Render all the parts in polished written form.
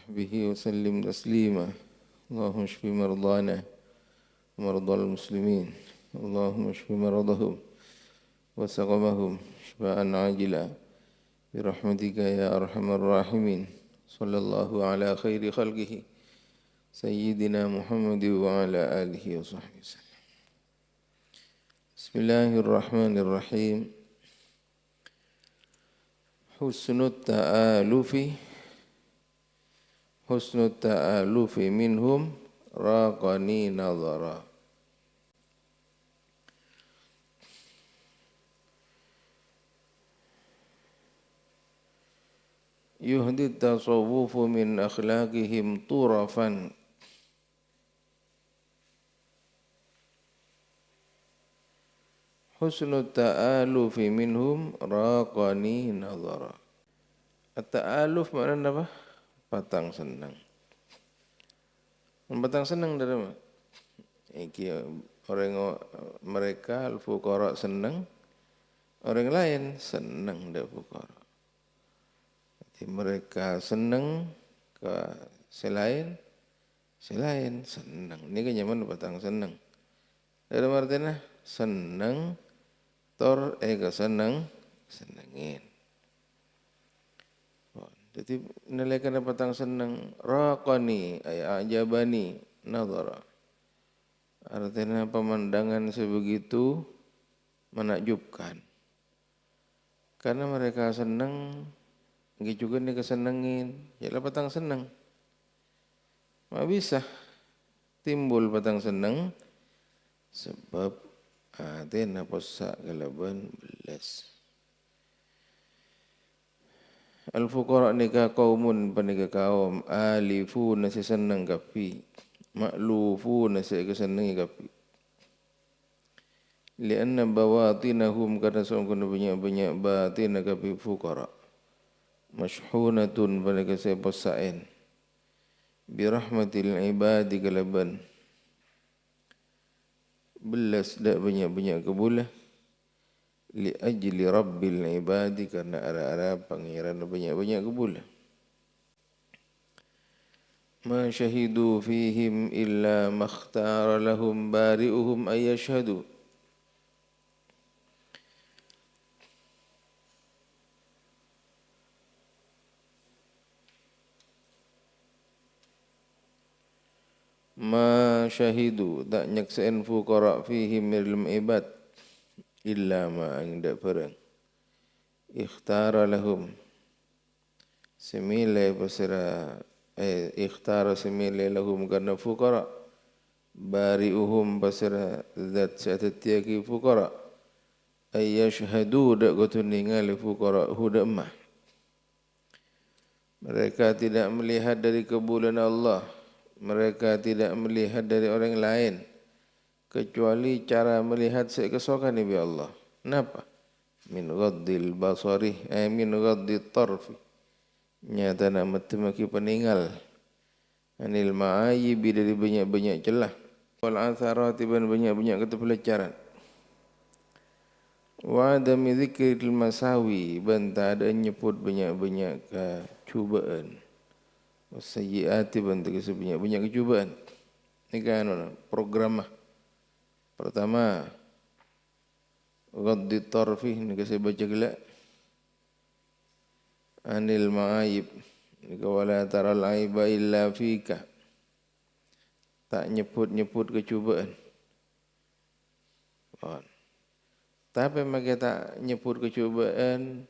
به وسلم تسليما اللهم اشف مرضانا ومرضى المسلمين اللهم اشف مرضهم وسقمهم شفاء عاجلا برحمتك يا أرحم الراحمين صلى الله على خير خلقه سيدنا محمد وعلى آله وصحبه وسلم. بسم الله الرحمن الرحيم. حسن التآلف منهم راقني نظرا. يهدي التصوف من أخلاقهم طرفا حسن التآلف منهم راقني نظرا. At-ta'aluf maknanya apa? Patang senang. Patang senang dari mana? Iki orang mereka al-fuqara senang, orang lain senang dari fuqara. Jadi mereka senang ke selain senang. Ini kan zaman patang senang. Dari artinya senang tor ke senang senangin. Jadi nilai kena patang senang raqani ay ajabani nadhara. Artinya pemandangan sebegitu menakjubkan. Karena mereka senang, nggih juga nih kesenengin, ya patang senang. Ma bisa timbul patang senang sebab adena posa kalaban belas. Al-fuqara nika qaumun panika kaum alifuna senang kapi ma'lufuna kesenangi kapi lianna bawatinahum karena sungguh banyak batin kapi fuqara mashhunatun panika seposain birahmatil ibadi kalaban belas dak banyak kebulah li ajli rabbil ibadi karena ara-ara pangeran banyak kebulah. Ma syahidu fihim illa makhtara lahum bari'uhum ay yashhadu. Ma syahidu tak nyaksa'in fuqara fihim ilm ibad illa ma inda perang ikhtara lahum semile pasira ikhtara semile lahum karena fuqara bari'uhum pasira zat satatiaki fuqara ay yashhadu dak gotuningal fuqara hudamah. Mereka tidak melihat dari kebulan Allah, mereka tidak melihat dari orang lain kecuali cara melihat sekesokan Nabi Allah. Kenapa? Min ghaddil basari, min ghaddit tarfi. Nyata nak mati peninggal. Anil ma'ayibi dari banyak-banyak celah. Wal atharati dan banyak-banyak ketepelacaran. Wa adami zikril masawi banta ada nyebut banyak-banyak kecubaan. Wasayyiati banta banyak-banyak kecubaan. Ini kan program pertama ghaddit tarfi ni saya baca gelak anil ma'ayib ni wala taral aiba illa fika tak nyebut kecubaan. Tapi mereka tak nyebut kecubaan,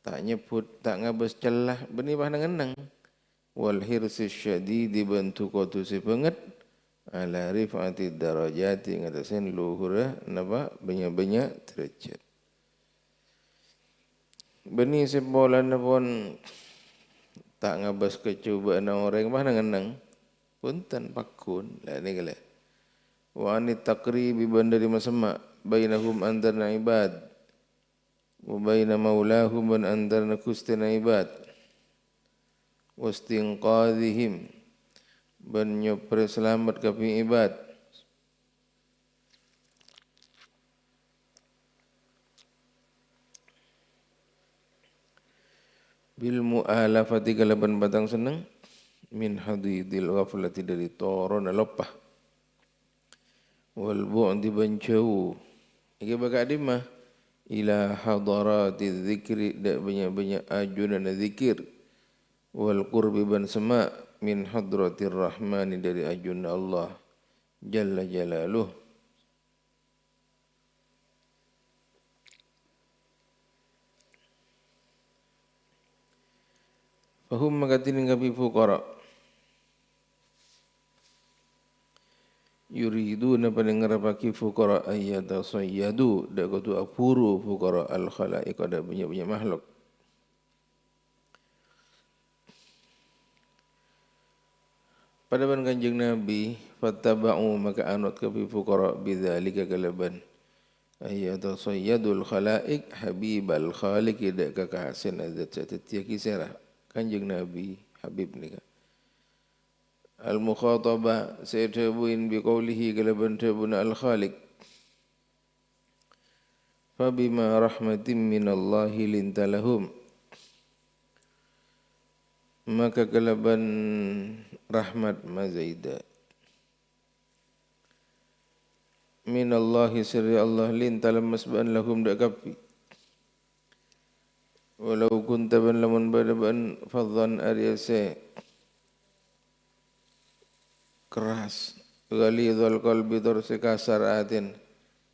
tak ngabas celah benih pandangan wal hirsis syadidi bantu qatu sepenget ala rifati darajati ngatasen luhur napa banyak-banyak derajat. Beni sepolan pun tak ngabas kecubaan orang mah nang punten pakun lah ni kala. Wa anit taqribi bandari masma bainahum antarna ibad wa baina maulahum wa antarna kustina ibad wastinqadhihim ban nyopre selamat kapi ibad bil mu'alafati kalaban batang seneng min hadidil ghaflati dari toron lopah wal bu'di banjau iki bakal dimah ila hadarati dzikri dak banyak-banyak ajunan zikir wal qurbi ban sama min hadratir rahmani dari ajun Allah jalla jalaluh. Fahum makatin kabi fuqara yuriduna panengarapaki fuqara ayyata sayyadu dak kutu apuru fuqara al khalaiq ada banyak-banyak makhluk. Pada ban Kanjeng Nabi fattaba'u maka anut kabi fuqara bidzalika kalaban ayyata sayyadul khalaiq habibal khaliq dak kakahasan azat setia kisah Kanjeng Nabi Habib ni kan. Al-mukhatabah saytabuin biqaulihi kalaban tabuna al-khaliq. Fabima rahmatin minallahi lintalahum. Maka kalaban rahmat mazaida. Minallahi sirri Allah lintalam masba'an lahum dakapi. Walau kunta ban lamun badaban fadhan aryase keras ghalidhul qalbi torse kasar atin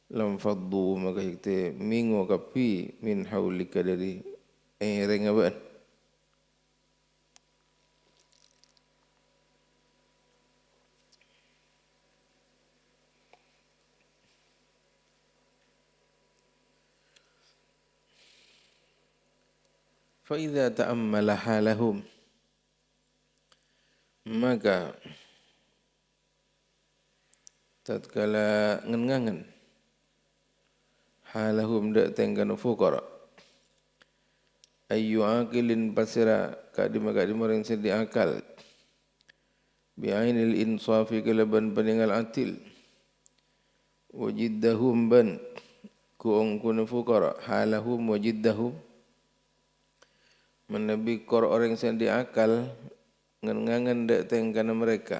lam faddu maka hikte mingo kapi min haulika dari rengaban fa idza ta'ammala halahum maka tatkala ngengangen halahum dak tengkan fuqara ayyu aqilin pasira kadima orang sedi akal bi ainil insafi kalaban peninggal atil wajiddahum ban kuong kun fuqara halahum wajiddahum menabi kor orang sedi akal ngengangen dak tengkan mereka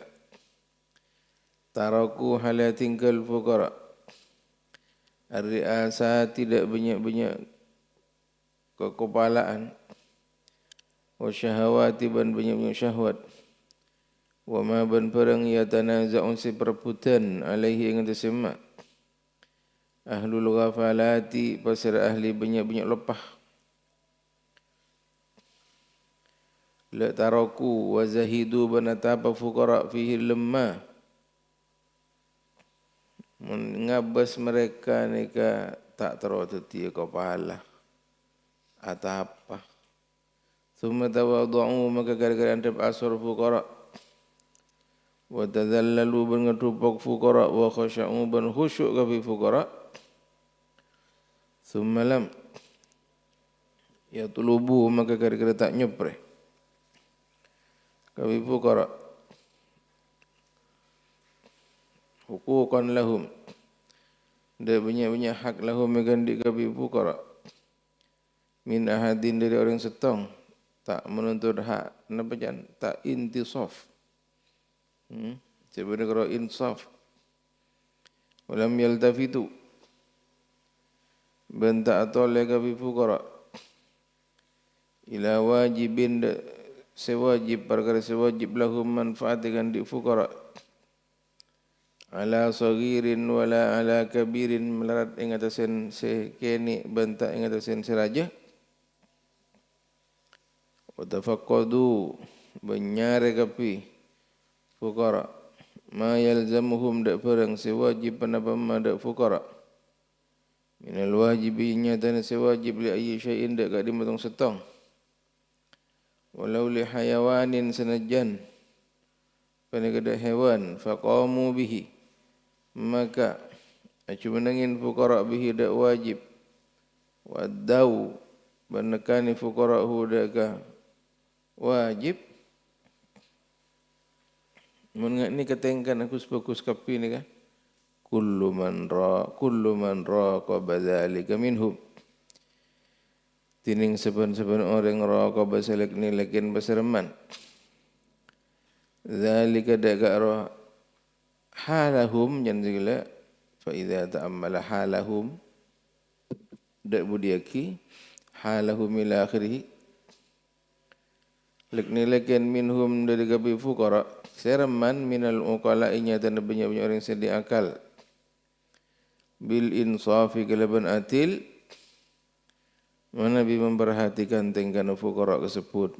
taraku halatingkal fuqara ar-ri'asa tidak banyak-banyak kekepalaan wa syahawati ban banyak-banyak syahwat wa ma ban perang yatanaza'un si perputan alaihi ing tasma ahlul ghafalati pasir ahli banyak-banyak lepah la taraku wa zahidu ban atapa fuqara fihi lemma mengabas mereka nika tak terototi kepala atau apa. Thumma tawadhu'u maka gara-gara antep asur fuqara wa tadhallalu bengatupok fuqara wa khasya'u ban khusyuk kafi fuqara. Thumma lam yatlubu maka gara-gara tak nyepre kafi fuqara hukukan lahum dan banyak-banyak hak lahum megandi kabi fuqara min ahadin dari orang setong tak menuntut hak napa jan tak intisaf sebenarnya kalau insaf walam yaltafitu banta atole kabi fuqara ila wajibin sewajib perkara sewajib lahum manfaatkan di fuqara ala sagirin wala ala kabirin melarat ing atasen sekeni banta ing atasen seraja wa tafaqqadu benyare kapi fuqara ma yalzamuhum dak perang sewajib panapa dak fuqara minal wajibinya dan sewajib li ayyi syai'in dak gak dimotong setong walau li hayawanin sanajan panegada hewan faqamu bihi maka cuma nangin fuqara bihi dak wajib wadau banakani fuqara hu dak wajib mun ni katengkan aku sebagus kapi ni kan kullu man raqa dzalika minhum tining saben-saben orang raqaba selek ni lakin basereman zalika dagara halahum yang segala fa idza ta'ammala halahum dak budiaki halahum ila akhirih leknilakan minhum dari gabi fuqara seraman minal uqala'inya dan banyak orang yang sedia akal bil insafi kalaban atil mana Nabi memperhatikan tingkah fuqara tersebut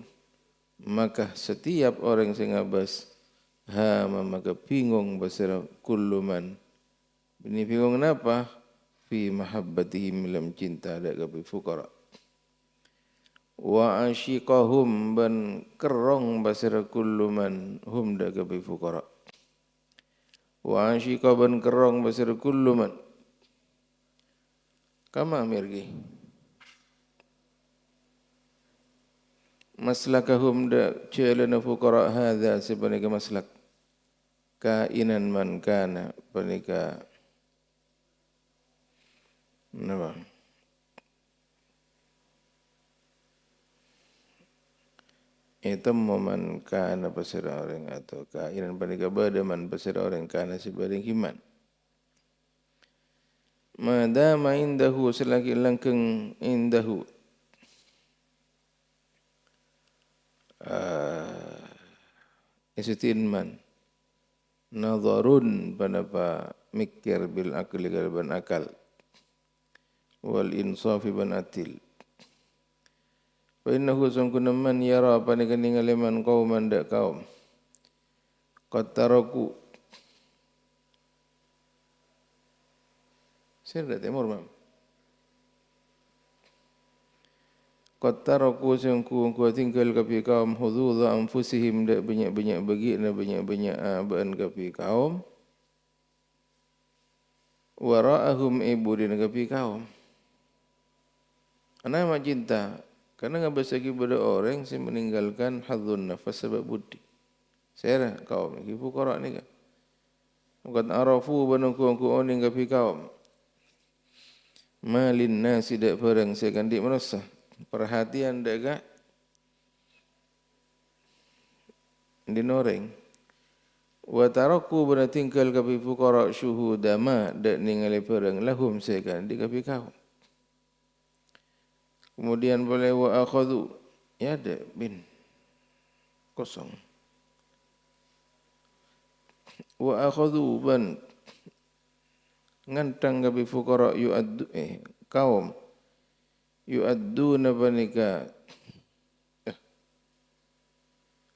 maka setiap orang yang ngabas maka bingung basira kulluman ini bingung kenapa fi mahabbatihim lam cinta ada gabi fuqara wa asyiqahum ban kerong basira kulluman hum da gabi fuqara wa asyiqa ban kerong basira kulluman kama mirgi maslakahum da jalana fuqara hadza sebagai maslak kainan man kana panika napa itu momen kana pasira orang atau kainan panika badaman pasira orang kana sebagai iman madama indahu selagi langkeng indahu isitin man nazarun panapa mikir bil akli kalban akal wal insafi ban atil fa innahu sangkuna man yara panika ningali man qauman dak kaum qad taraku sirda timur mam qad taraku sangku tinggal kapi kaum hududha anfusihim dak banyak-banyak bagi na banyak-banyak ban kapi kaum wara'ahum ibudin kapi kaum ana mak cinta karena ngabasagi pada orang yang meninggalkan hadzun nafas sebab budi saya kaum ni fuqara ni kan qad arafu banangku oning kapi kaum malin nasi dak barang sekandik manusia perhatian dak dinoreng wa taraku bana tinggal kapi fuqara syuhudama dak ningali perang lahum sekandik kapi kaum kemudian boleh wa akhadhu ya ada bin kosong wa akhadhu ban ngantang gabi fuqara yu'addu kaum yu'adduna banika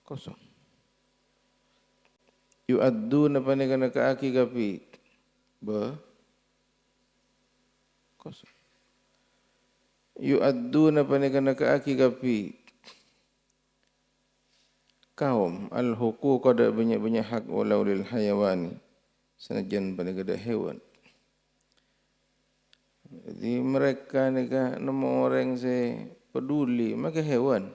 kosong yu'adduna banika ka aki gapi kosong yu'adduna panika ka aki gapi kaum al-huquq ada banyak-banyak hak walau lil hayawani senajan panika ada hewan jadi mereka ni kan nemu orang se peduli maka hewan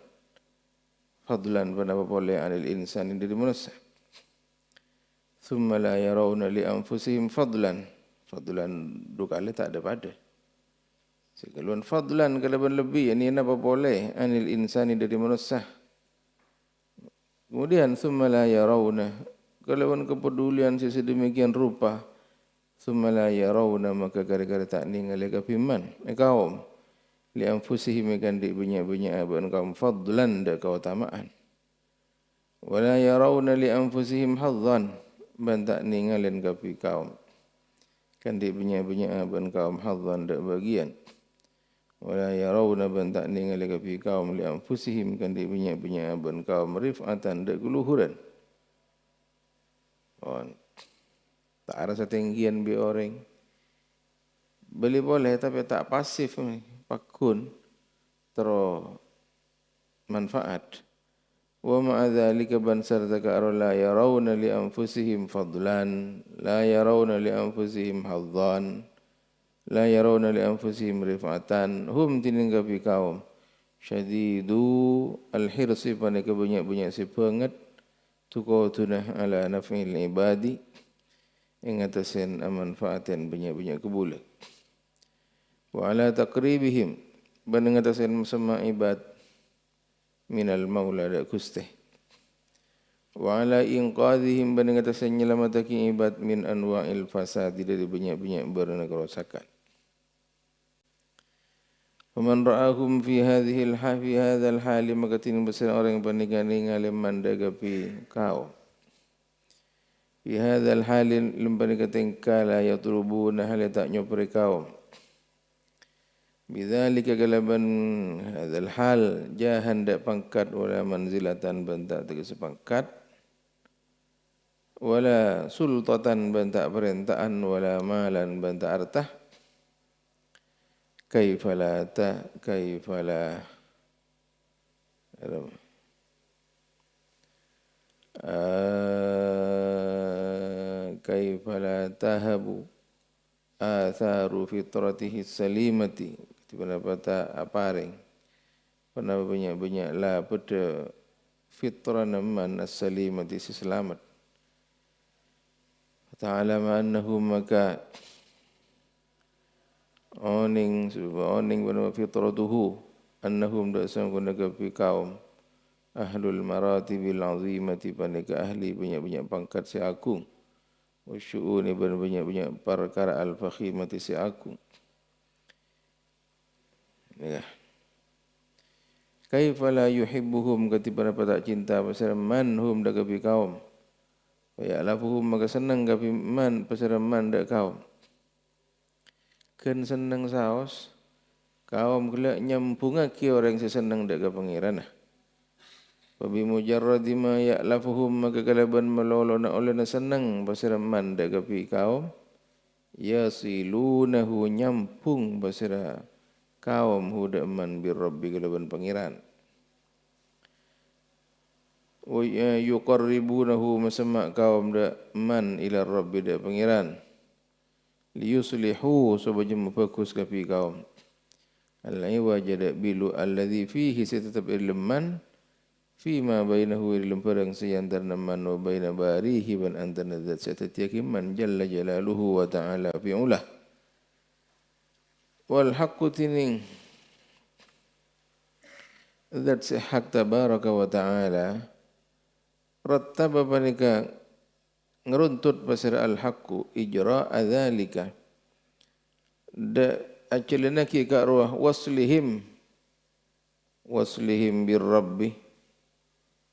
fadlan pada boleh anil insan dari manusia thumma la yarawna li anfusihim fadlan dukale tak ada pada sekaluan fadlan kalaban lebih ini apa boleh anil insani dari manusia kemudian thumma la yarawna kalaban kepedulian sedemikian rupa thumma la yarawna maka gara-gara tak ningali kapiman kaum li anfusihim kan di banyak-banyak aban kaum fadlan dak keutamaan wala yarawna li anfusihim hadzan ban tak ningalin kapi kaum kan di banyak-banyak aban kaum hadzan dak bagian wala yarawna ban tak ningali kapi kaum li anfusihim kan di banyak-banyak aban kaum rifatan dak keluhuran tak rasa tinggian bi orang beli boleh tapi tak pasif pakun tero manfaat wa ma'a dzalika ban sarta ka la yarawna li anfusihim fadlan la yarawna li anfusihim hadzan la yarawna li anfusihim rifatan hum tiningga bi kaum syadidu al-hirsi panika banyak-banyak si pengat tuqatuna ala naf'il ibadi ing atasen manfaaten banyak-banyak kebulan wa ala taqribihim ban ing atasen sama ibad minal maula da gusti wa ala inqadhihim ban atas nyelamatake ibad min anwa'il fasad dari banyak-banyak berna kerosakan. Faman ra'ahum fi hadhihi al-hafi hadzal hali maka tin besar orang paningani ngalim mandagapi kau. Fi hadzal hali lembani katingkala yatrubuna hal tak nyopri kaum. Bidzalika galaban hadzal hal jahan dak pangkat wala manzilatan bentak tegese pangkat wala sultatan bentak perintahan wala malan bentak harta kaifala tahabu atharu fitratihi salimati ketika pada aparing pernah banyak-banyak lah pada fitrah naman as-salimati si selamat ta'alama annahu maka oning bana fitratuhu annahum dasam kunagapi kaum ahlul maratibil azimati panika ahli banyak-banyak pangkat si agung wasyu'uni banyak-banyak perkara al-fakhimati si agung ya kaifa la yuhibbuhum katiba pada cinta pasal man hum dagapi kaum ya lafuhum maka senang gapi man pasal man dak kaum ken senang saos kaum kelak nyambungake orang sesenang dak ka pangeran Wabi mujarradi ma ya'lafuhum maka kalaban melolona olehna senang pasal man dak gapi kaum yasilunahu nyampung pasal kaum huda man bir rabbi kalaban pangeran wa yuqarribunahu masamak kaum dak man ila rabbi dak pangeran liyuslihu supaya memfokus gapi kaum alai wajada bilu alladhi fihi sitatab ilman fima bainahu ilm perang siantara man wa baina barihi ban antara zat satatiyakim man jalla jalaluhu wa ta'ala fi ulah wal haqqu tining zat sihak tabaraka wa ta'ala rattaba panika ngeruntut pasir al haqqu ijra adzalika da acelena ki ka ruah waslihim bir rabbi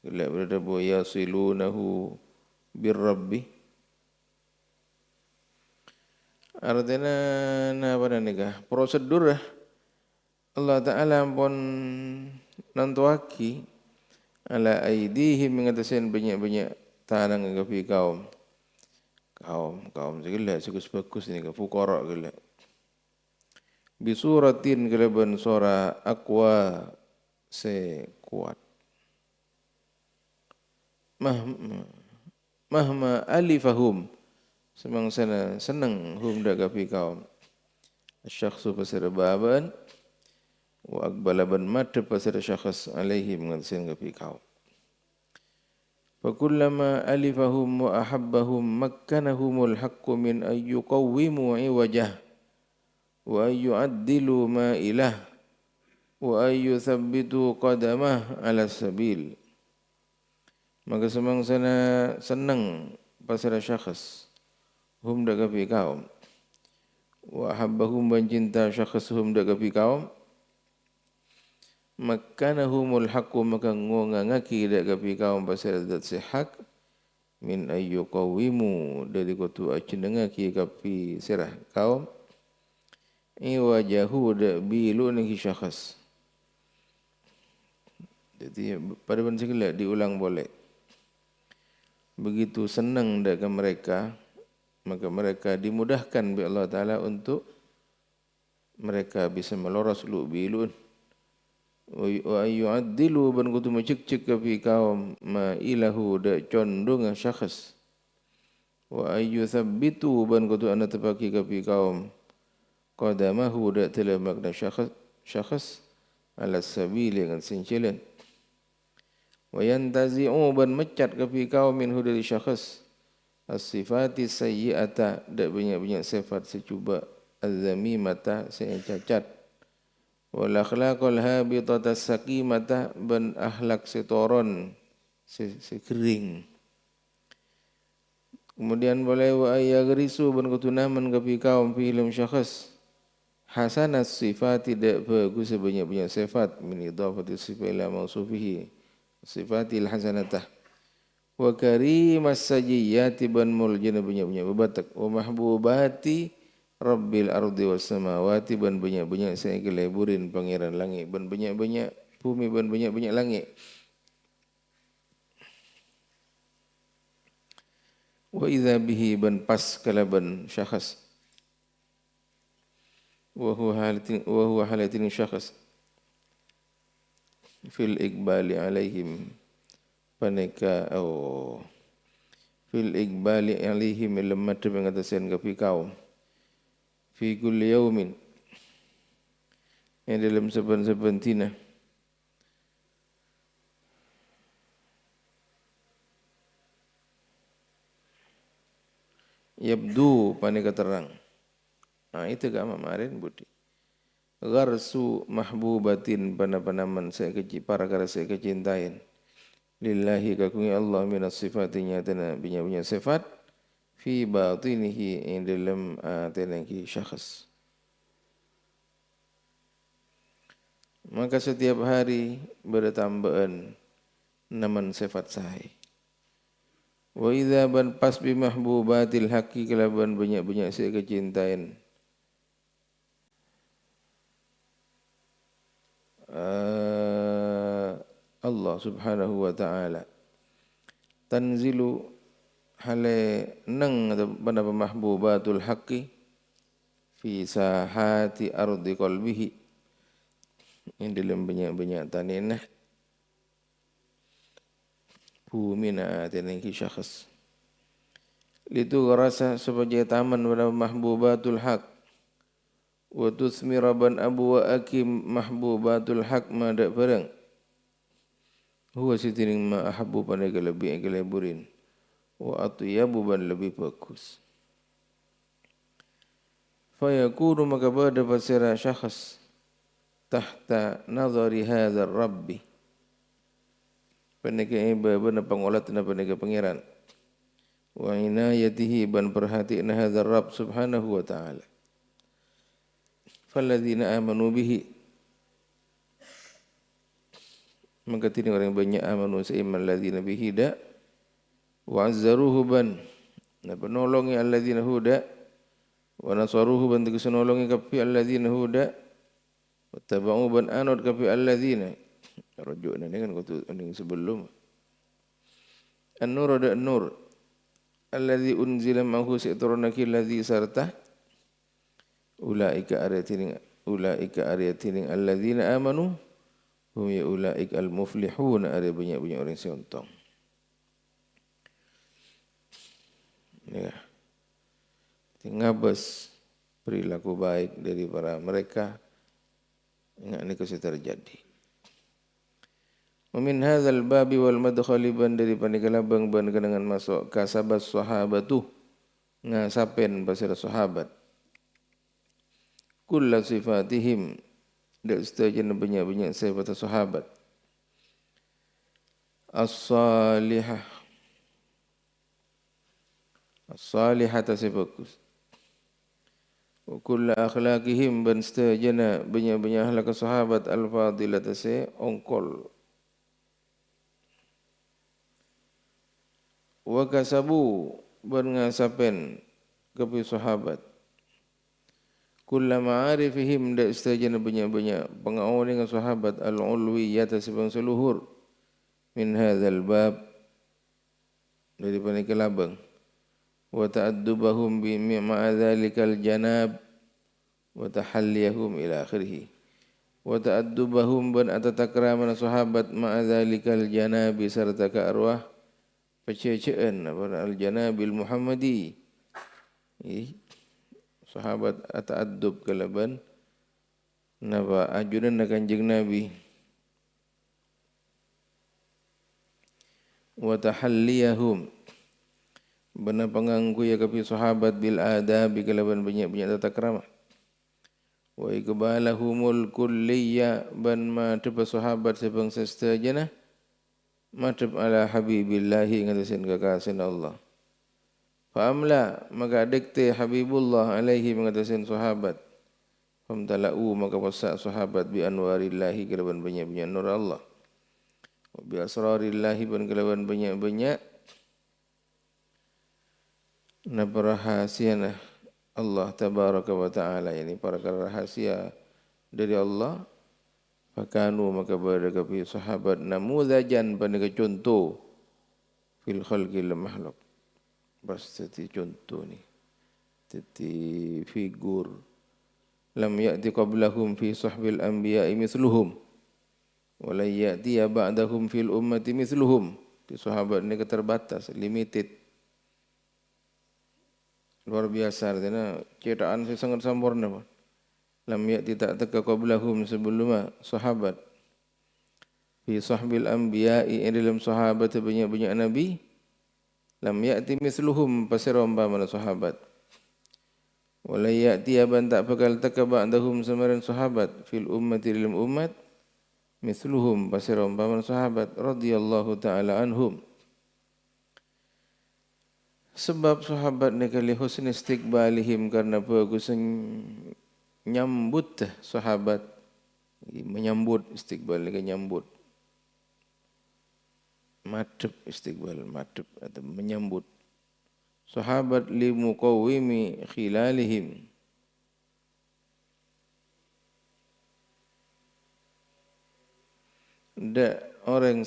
la berada bu yasilunahu bir rabbi artinya apa nikah prosedur Allah Taala pun nantuaki ala aidihim mengatakan banyak-banyak tanang gapi kaum segala segus bagus ni ke fuqara gila bisuratin kalaban sura aqwa se kuat mahma alifahum semang sana senang hum dagapi kaum syakhsu pasir baban wa aqbalaban mad pasir syakhs alaihi mengasin gapi kaum fakullama alifahum wa ahabbahum makkanahumul haqqu min ayyuqawwimu iwajah wa ayyu'addilu ma ilah wa ayyuthabbitu qadamah ala sabil maka semang sana senang pasal syakhs hum dak gapi kaum wa habbahum ban cinta syakhs hum dak gapi kaum makkanahumul haqqu maka ngongangaki dak gapi kaum pasal zat sihak min ayyuqawimu dari kutu acenengaki gapi sirah kaum iwajahu dak bilu ni syakhs jadi pada segala diulang boleh begitu senang dengan mereka maka mereka dimudahkan oleh Allah Taala untuk mereka bisa meloros bilun wa yu'addilu ban kutu macik-cik fi kaum ma ilahu da condong syakhs wa ayyuthabbitu ban kutu ana tepaki fi kaum qadamahu da telah makna syakhs ala sabili dengan sincelan wa yantazi'u ban mecat kafi kaum minhu dari syakhs as-sifati sayyi'ata dak banyak-banyak sifat secuba az-zamimata yang cacat wal akhlaqul habitata saqimata ban akhlak setoron sekering Kemudian boleh wa ayagrisu ban kutunaman kapi kaum fi ilm syakhs hasanas sifat tidak bagus sebanyak-banyak sifat min idafati sifat ila mausufihi sifatil hasanatah wa karimas sajiyati ban muljana banyak-banyak berbatak wa mahbubati rabbil ardi was samawati ban banyak-banyak saya keleburin pangeran langit ban banyak-banyak bumi ban banyak-banyak langit wa idza bihi ban pas kalaban syakhs wa huwa halatin syakhs fil iqbali alaihim paneka fil iqbali alaihim lammat mengatakan kapi kaum fi kulli yaumin yang dalam saban-saban tina yabdu paneka terang. Itu ke amarin budi. Gharsu mahbubatin panapanaman saya para saya kecintain. Lillahi kakungi Allah minas sifatinya tana binya sifat fi batinihi in dalam tenaki syakhs. Maka setiap hari bertambahan naman sifat sahih. Wa idza ban pas bi mahbubatil haqqi kalaban banyak-banyak saya kecintain. Allah subhanahu wa ta'ala tanzilu hale nang pada mahbubatul haqqi fi sahati ardi qalbihi in dalam banyak-banyak tanah bumi na tenengki syakhs litu rasa sebagai taman pada mahbubatul haqq wa tusmira ban abu wa akim mahbubatul haq madak barang huwa sitiring ma ahabbu panega lebih keleburin wa atyabu ban lebih bagus fa yakunu maka pada pasira syakhs tahta nazari hadzal rabbi panega bana pangolatna panega pangeran wa inayatihi ban perhatian hadzal rabb subhanahu wa ta'ala falladzina amanu bihi maka tidak orang banyak amanu seiman alladzina bihi da wa azzaruhu ban penolongi alladzina huda wa nasaruhu ban tegas nolongi kapi alladzina huda wa tabau ban anut kapi alladzina rujukna dengan kutu ning sebelum an-nur ada an-nur alladzi unzila ma'hu sitrunaki alladzi sarta ulaika ariatining alladzina amanu hum ya ulaika al-muflihun ada banyak-banyak orang yang untung. Ya. Ngabas perilaku baik dari para mereka ingat ini kisah terjadi. Wa min hadzal babi wal madkhali ban dari panikalabang ban dengan masuk kasabas sahabatu ngasapen pasir sahabat kulla sifatihim dak setajana banyak-banyak sifat sahabat as-salihah as-salihata sifakus wa kulla akhlaqihim ban setajana banyak-banyak akhlak sahabat al-fadilata se ongkol wa kasabu ban ngasapen kepi sahabat kullama arifihim dak setajana banyak-banyak pengawan dengan sahabat al-ulwiyata sebang seluhur min hadzal bab dari panikalabang wa ta'addubahum bi ma'adzalikal janab wa tahalliyahum ila akhirih wa ta'addubahum ban atatakraman sahabat ma'adzalikal janabi serta ka arwah pececean al-janabil muhammadi sahabat ata'addub kalaban napa ajudan kanjeng Nabi wa tahalliyahum bana pangangku ya kapi sahabat bil adab kalaban banyak-banyak tata krama wa iqbalahumul kulliyya ban ma tepa sahabat sebang sestajana madhab ala habibillahi ngatasen kekasih Allah Fa'amla maka dikte Habibullah alaihi mengatakan sahabat. Famtala'u maka pasak sahabat bi anwarillahi kelawan banyak-banyak nur Allah. Wa bi asrarillahi ban kelawan banyak-banyak nabrahasiana Allah tabaraka wa ta'ala, ini para rahasia dari Allah. Fakanu maka berada fi sahabat namudajan pada contoh fil khalqil makhluk. Pasti contoh ni. Teti figur. Lam ya'ti qablahum fi sahbil anbiya'i mithluhum. Wa la ya'ti ba'dahum fil ummati mithluhum. Di sahabat ni keterbatas, limited. Luar biasa artinya ciptaan sangat sempurna. Lam ya'ti tak teka qablahum sebelum sahabat. Fi sahbil anbiya'i dalam sahabat banyak-banyak nabi. Lam ya'ti mithluhum pasirampa mana sahabat. Wala ya'ti aban tak bakal teka ba'dahum samaran sahabat fil ummati dalam umat mithluhum pasirampa mana sahabat radhiyallahu taala anhum. Sebab sahabat ni kali husni istiqbalihim karena bagus nyambut sahabat, menyambut istiqbal ni nyambut. Madhab istiqbal, madhab atau menyambut. Sahabat li muqawwimi khilalihim. Da orang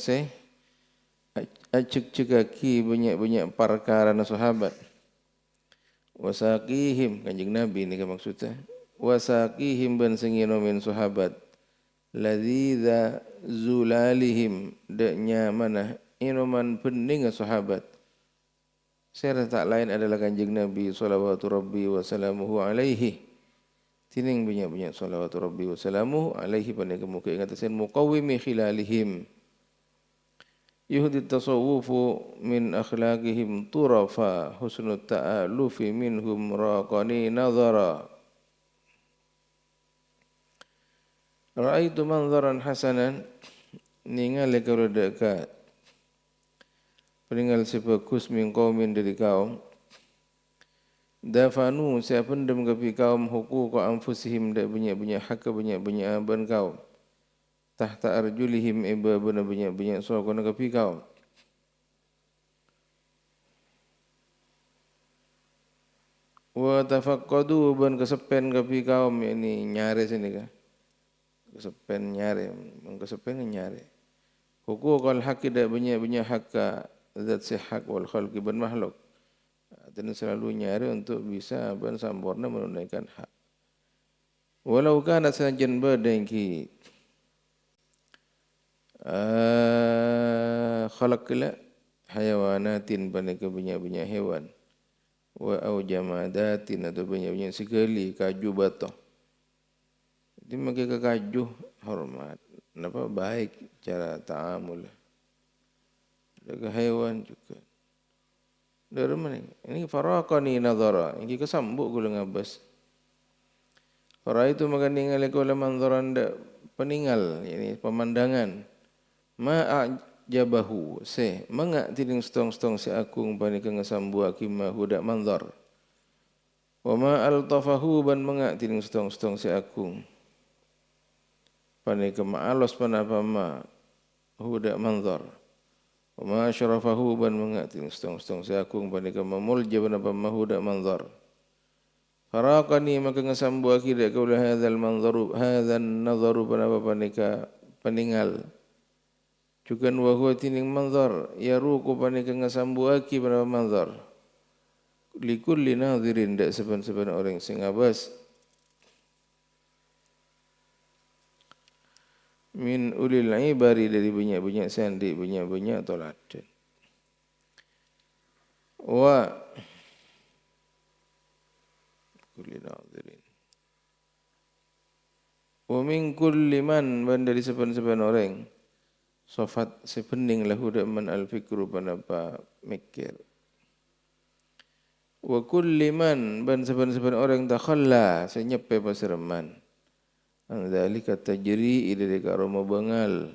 acik cekaki banyak-banyak perkara na sahabat. Wasaqihim kanjeng Nabi ni kan maksudnya. Wasaqihim ban senginomen sahabat. Ladziza zulalihim daknya mana inuman pening sahabat. Saya tak lain adalah kanjeng Nabi sallallahu rabbi wa salamuhu alaihi. Tining banyak-banyak salawatu rabbi wa salamuhu alaihi pada kemuka ingatasan muqawwimi khilalihim. Yuhdi tasawufu min akhlaqihim turafa husnul ta'alufi minhum raqani nazara. Ra'aitu manzaran hasanan ningali kalau dekat peninggal sebagus min qaumin dari kaum dafanu siapa pendem kepi kaum huquq anfusihim dak banyak-banyak hak banyak-banyak ban kaum tahta arjulihim iba banyak-banyak sokona kepi kaum wa tafaqqadu ban kesepen kepi kaum ini nyare sini kah kesepen nyare kesepen nyare huquqal haqi dak banyak-banyak hak zat sihak wal khalqi ban makhluk. Dan selalu nyari untuk bisa ban sempurna menunaikan hak. Walau kana sajan badengki khalaqla hayawanatin banyak banyak hewan wa au jamadatin atau banyak sekali kaju bata. Jadi maka kaju hormat. Kenapa baik cara ta'amul. Jaga hewan juga. Dari mana? Ini faraqani nazara. Ini kesambuk gula ngabas. Fara itu maka ningali kula manzaran peninggal, ini pemandangan. Ma'ajabahu se mangak tiling stong-stong si akung panika ngasambu akimah hudak manzar. Wa ma altafahu ban mangak tiling stong-stong si akung. Panika ma'alos panapa ma hudak manzar. Wa ma syarafahu ban mengatin stong-stong seakung panika mamulja banapa mahuda manzar. Faraqani maka ngasambu akhidat kaula hadzal manzaru hadzan nazaru banapa panika peninggal. Cukan wa huwa tining manzar yaruqu panika ngasambu aki banapa manzar. Likulli nadhirin dak seban-seban orang sing abas min ulil ibari dari banyak-banyak sandi, banyak-banyak toladan. Wa kulli nadirin. Wa min kulli man dari sepan-sepan orang sofat sepening lahu man al-fikru panapa mikir. Wa kulli man sepan-sepan orang takhalla senyepe pasiraman. Andzalika tajri ila karoma bangal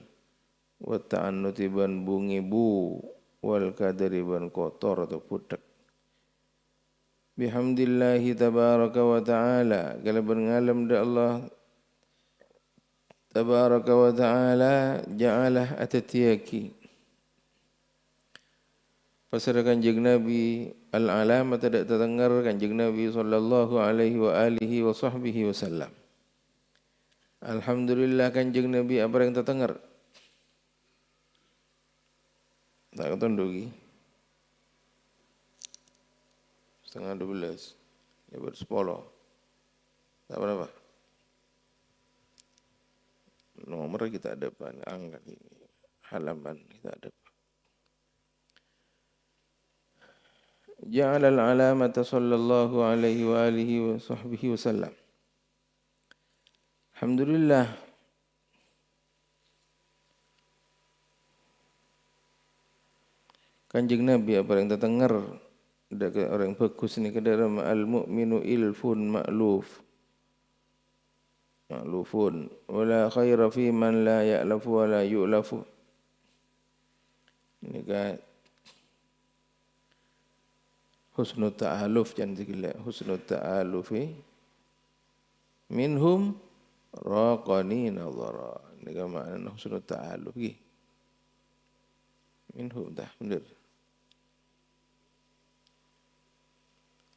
wa ta'annuti ban bungi bu wal kadari ban kotor atau putek bihamdillahi tabaraka wa ta'ala, kalau berngalam da Allah tabaraka wa ta'ala, ja'alah atatiyaki. Pasal kanjeng Nabi al-alamat tidak terdengar kanjeng Nabi sallallahu alaihi wa alihi wa sahbihi wasallam. Alhamdulillah kanjeng Nabi apa yang terdengar? Tak ketondogi. 11:30. Lebar 10. Tak berapa? Nomor kita ada angkat ini. Halaman kita ada. Ja'ala al-alamata sallallahu alaihi wa alihi wa sahbihi wasallam. Alhamdulillah. Kanjeng Nabi apa yang terdengar dari orang bagus ni ke dalam al-mu'minu ilfun ma'lufun wala khaira fi man la ya'lafu wa la yu'lafu. Ini kan husnul ta'aluf, jangan dikira husnul ta'alufi minhum raqani nadhara. Ini kan makna husnul ta'aluf lagi minhum dah benar.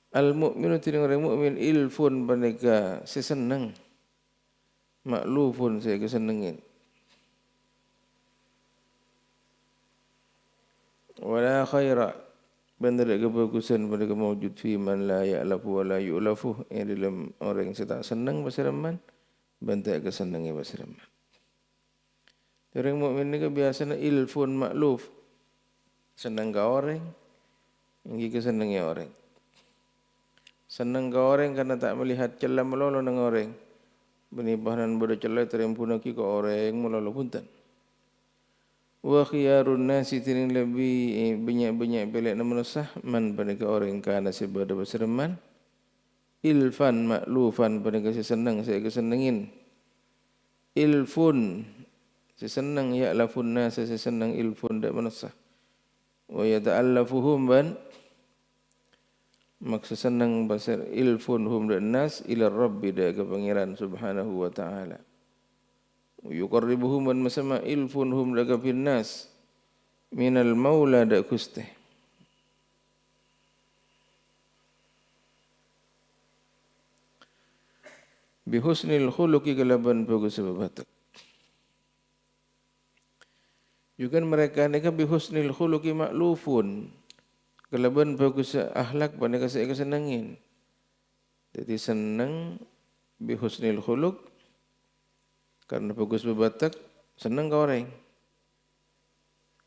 Al-mu'minu tidak orang mu'min ilfun mereka sesenang, maklufun saya kesenengin. Wala khaira benar kebagusan mereka mewujud fi man la ya'lafu wa la yu'lafu, yang dalam orang yang tak senang pasiraman bantai kesenangi pasiraman. Orang mukmin ni biasanya ilfun makluf, senang ke orang, yang kesenangi orang. Senang ke orang karena tak melihat celah melolo dengan orang. Benibahan bodoh celah terempunaki ke orang melolo punten. Wa khiyarun nasi tiring lebih banyak-banyak pelak nama nusah man pada ke orang kana sebada bersereman. Ilfan maklufan pada ke senang saya kesenangin. Ilfun sesenang ya lafun nasi sesenang ilfun dak manusah. Wa yata'allafuhum ban maksud senang pasal ilfun hum dan nas ila rabbi da ke pangeran subhanahu wa ta'ala. Yuqarribuhum man masama ilfun hum da ke bin nas minal maula da kuste. Bihusnil khuluqi kalaban bagus sebabatak. Juga mereka ni kan bihusnil khuluqi maklufun. Kalaban bagus akhlak pada saya kesenangin. Jadi senang bihusnil khuluq karena bagus berbatak senang ke orang.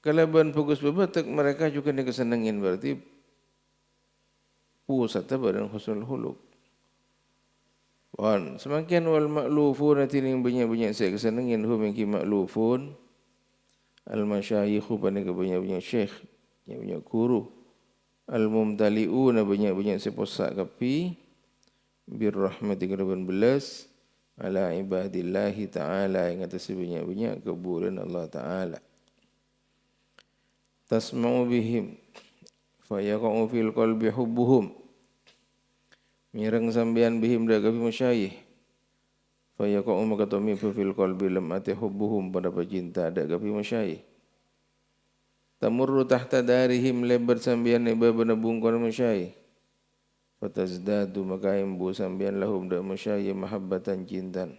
Kalaban bagus berbatak mereka juga ni kesenangin berarti pusat pada husnul khuluq. Wan semakin wal maklufun nanti yang banyak-banyak saya kesenangin hum yang maklufun al masyayikhu pada banyak-banyak syekh, banyak guru. Al-mumtali'una banyak-banyak seposak kapi birrahmati keraban belas ala ibadillahi ta'ala yang atas banyak-banyak kebulan Allah ta'ala. Tasma'u bihim fayaqa'u fil qalbi hubbuhum, mirang sambian bihim dah kapi masyayih fayaqa'u makatumi fil qalbi lam ati hubbuhum pada pecinta dah kapi masyayih. Tamurru tahta darihim lebar sambian iba benabung kon masyayih. Fatazdadu makaimbu sambian lahum dak masyayih mahabbatan cintan.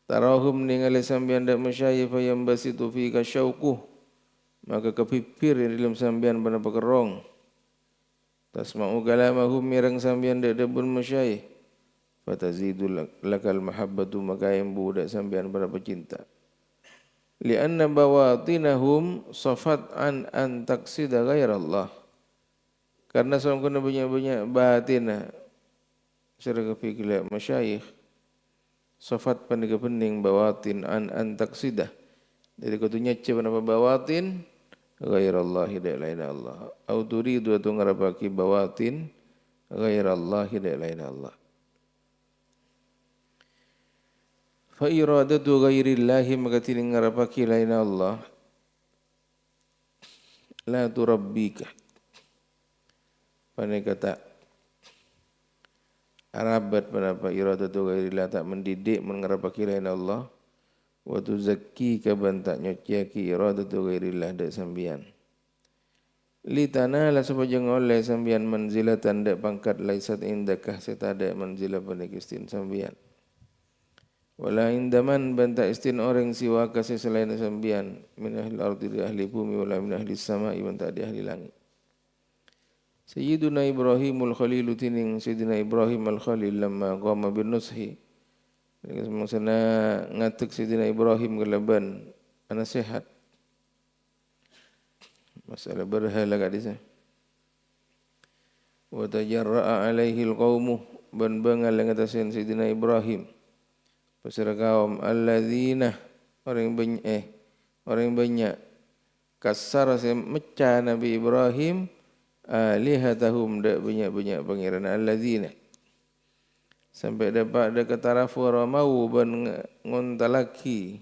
Tarahum ningali sambian dak masyayih fayambasitu fika syauquh, maka kepipir dalam sambian bana pekerong. Tasma'u kalamahum mirang sambian dak debun masyayih. Fatazidu lakal mahabbatu makaimbu dak sambian bana pecinta. Lianna bawatinahum safat an taksida ghairallah. Karena seorang kena banyak-banyak batin secara kefikir masyayikh safat pandai pening bawatin an taksida. Jadi kau tu nyace apa bawatin ghairallah tidak lain Allah. Au turidu atau ngarapaki bawatin ghairallah tidak lain Allah. Fa iradatu ghairillahi maka tining ngarapaki lain Allah la turabbika. Pandai kata Arabat penapa iradatu ghairillah tak mendidik mengerapa kirain Allah. Wa tuzakki ka bantak nyociaki iradatu ghairillah dak sambian. Li tanala supaya oleh sambian manzilatan dak pangkat laisat indakah setada manzilah penikistin sambian. Wala indaman banta istin orang siwa kasih selain sambian min ahli ardi di ahli bumi wala min ahli sama'i banta di ahli langit. Sayyiduna Ibrahimul Khalilu tining Sayyidina Ibrahim al-Khalil lama qama bin nushi. Maksudnya ngatuk Sayyidina Ibrahim kelaban anak sehat. Masalah berhala kat disa. Wa tajarra'a alaihi al-qawmu ban bangal yang atasin Sayyidina Ibrahim. Pasal kaum alladzina orang banyak kasar mecah Nabi Ibrahim alihatahum dak banyak pangeran alladzina sampai dapat ada ketarafu ramau ban ngontalaki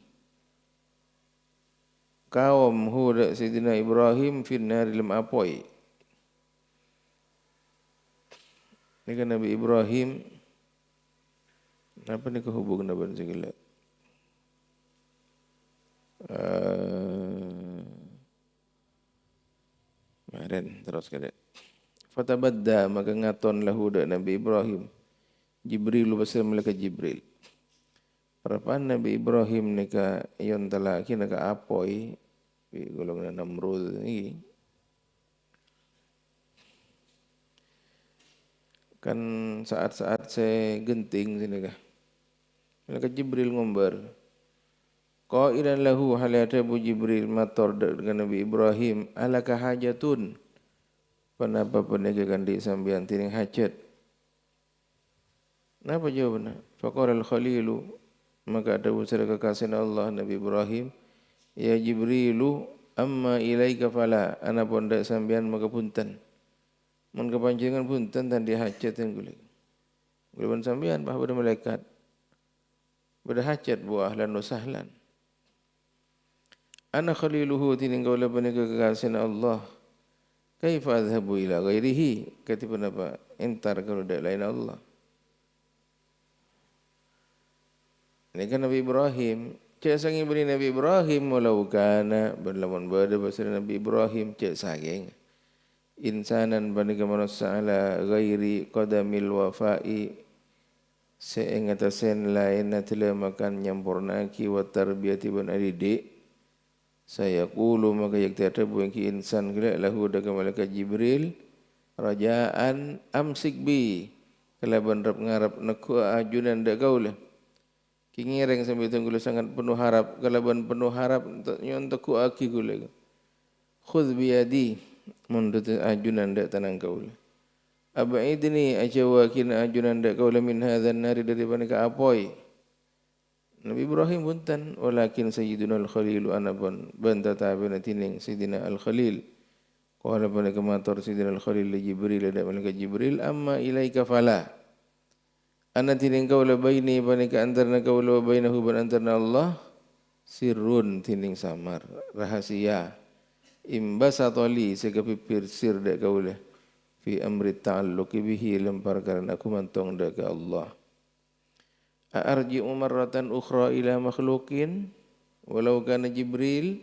kaum Hud Sayyidina Ibrahim finnar lam apoi. Ini kan Nabi Ibrahim apa ni kehubungan dengan segala? Maren terus kada. Fatabadda maka ngaton lahu dak Nabi Ibrahim. Jibril pasal malaikat Jibril. Perapaan Nabi Ibrahim nika yon talaki naka apoi di golongan Namrud ni. Kan saat-saat saya genting sini kah. Malaikat Jibril ngombar. Qailan lahu halata bu Jibril mator dengan Nabi Ibrahim alaka hajatun. Panapa penegakan di sambian tiring hajat. Napa jawabannya? Faqala al-Khalilu maka ada usaha kekasih Allah Nabi Ibrahim, ya Jibrilu amma ilaika fala ana pondak sambian maka punten. Mun kepanjangan punten dan dia hajat yang gule. Gule sambian bahawa ada malaikat. Berhajat buah ahlan wa sahlan. Ana khaliluhu tining kaula panega kekasih Allah. Kaifa adhabu ila ghairihi? Kata apa? Entar kalau dak lain Allah. Ini kan Nabi Ibrahim. Cik sangi beri Nabi Ibrahim walau kana berlawan pada bahasa Nabi Ibrahim cik saging. Insanan panega manusia ala ghairi qadamil wafa'i seengatasen lain natila makan nyampurnaki wa tarbiyati ban adidik. Saya qulu maka yak tiada buang ki insan gelak lahu daga malaikat Jibril rajaan amsik bi kelaban rap ngarap neku ajunan dak kaula kingireng sambil tunggu sangat penuh harap kelaban penuh harap untuk nyonteku aki gula khudh bi yadi mundut ajunan dak tanang kaula abaidni ajawakin ajunan dak kaula min hadzan nari daripada ka apoi. Nabi Ibrahim buntan walakin sayyiduna al-Khalil anabun banta tabina tining sayyidina al-Khalil qala bana kamator sayyidina al-Khalil li Jibril ada malaikat Jibril amma ilaika fala ana tining kaula baini banika antarna kaula wa bainahu ban antarna Allah sirrun tining samar rahasia imbasatoli sekepipir sir dak kaula fi amri ta'alluqi bihi lempar karena aku mantong dak Allah. Arji'u marratan ukhra ila makhlukin walau kana Jibril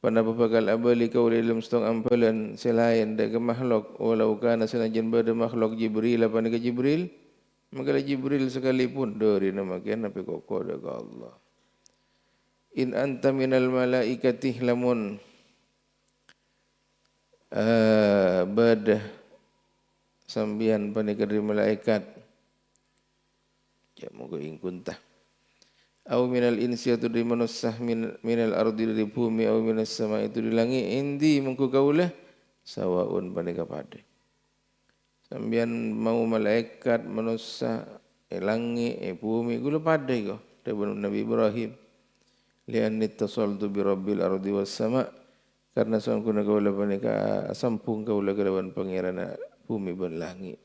panapa bakal abali kau dalam setong ampalan selain dari makhluk walau kana senajan pada makhluk Jibril apa ni Jibril maka Jibril sekalipun dari nama kian apa kau dak Allah. In anta minal malaikati lamun badah sambian panika dari malaikat ya moga ingkuntah au minal insi atau dari manusia minal ardi dari bumi au minas sama itu di langit indi mengku kaulah sawaun paneka pada sambian mau malaikat manusia langit bumi gula pada ko dari Nabi Ibrahim lian ittasaltu bi rabbil ardi was sama karena sangkuna kaulah paneka sampung kaulah kelawan pangeran bumi dan langit.